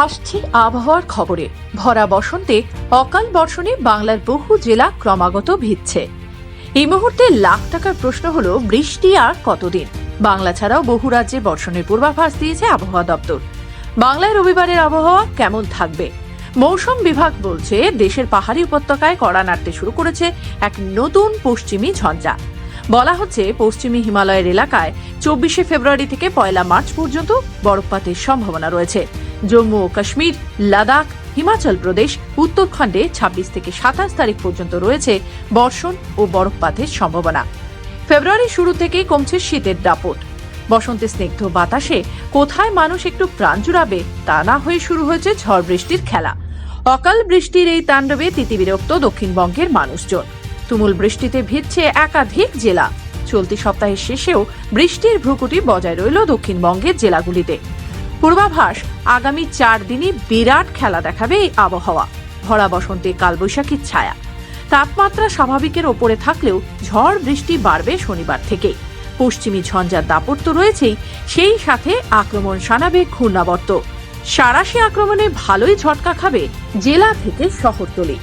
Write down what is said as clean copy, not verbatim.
আসছে আবহাওয়ার খবরে। ভরা বসন্তে অকাল বর্ষণে বাংলার বহু জেলা ক্রমাগত ভিজছে। এই মুহূর্তে লাখ টাকার প্রশ্ন হলো, বৃষ্টি আর কতদিন? বাংলা ছাড়াও বহু রাজ্যে বর্ষণের পূর্বাভাস দিয়েছে আবহাওয়া দপ্তর। বাংলায় রবিবারের আবহাওয়া কেমন থাকবে? মৌসুম বিভাগ বলছে, দেশের পাহাড়ি উপত্যকায় কড়া নাড়তে শুরু করেছে এক নতুন পশ্চিমী ঝঞ্ঝা। বলা হচ্ছে, পশ্চিমী হিমালয়ের এলাকায় 24শে ফেব্রুয়ারি থেকে 1 মার্চ পর্যন্ত বরফপাতের সম্ভাবনা রয়েছে। জম্মু ও কাশ্মীর, লাদাখ, হিমাচল প্রদেশ, উত্তরাখণ্ডে 26 থেকে 27 তারিখ পর্যন্ত রয়েছে বর্ষণ ও বরফপাতের সম্ভাবনা। ফেব্রুয়ারির শুরু থেকেই কমছে শীতের দাপট। বসন্তে স্নিগ্ধ বাতাসে কোথায় মানুষ একটু প্রাণ জুড়াবে তা না হয়ে শুরু হয়েছে ঝড় বৃষ্টির খেলা। অকাল বৃষ্টির এই তাণ্ডবে তিতিবিরক্ত দক্ষিণবঙ্গের মানুষজন। তুমুল বৃষ্টিতে ভিজছে একাধিক জেলা। চলতি সপ্তাহের শেষেও বৃষ্টির ভ্রুকুটি বজায় রইল দক্ষিণবঙ্গের জেলাগুলিতে। পূর্বাভাস, আগামী 4 দিনই বিরাট খেলা দেখাবে এই আবহাওয়া। ভরা বসন্তে কালবৈশাখীর ছায়া। তাপমাত্রা স্বাভাবিকের ওপরে থাকলেও ঝড় বৃষ্টি বাড়বে শনিবার থেকে। পশ্চিমী ঝঞ্ঝার দাপট তো রয়েছেই, সেই সাথে আক্রমণ শানাবে ঘূর্ণাবর্ত। সাঁড়াশি আক্রমণে ভালোই ঝটকা খাবে জেলা থেকে শহরতলি।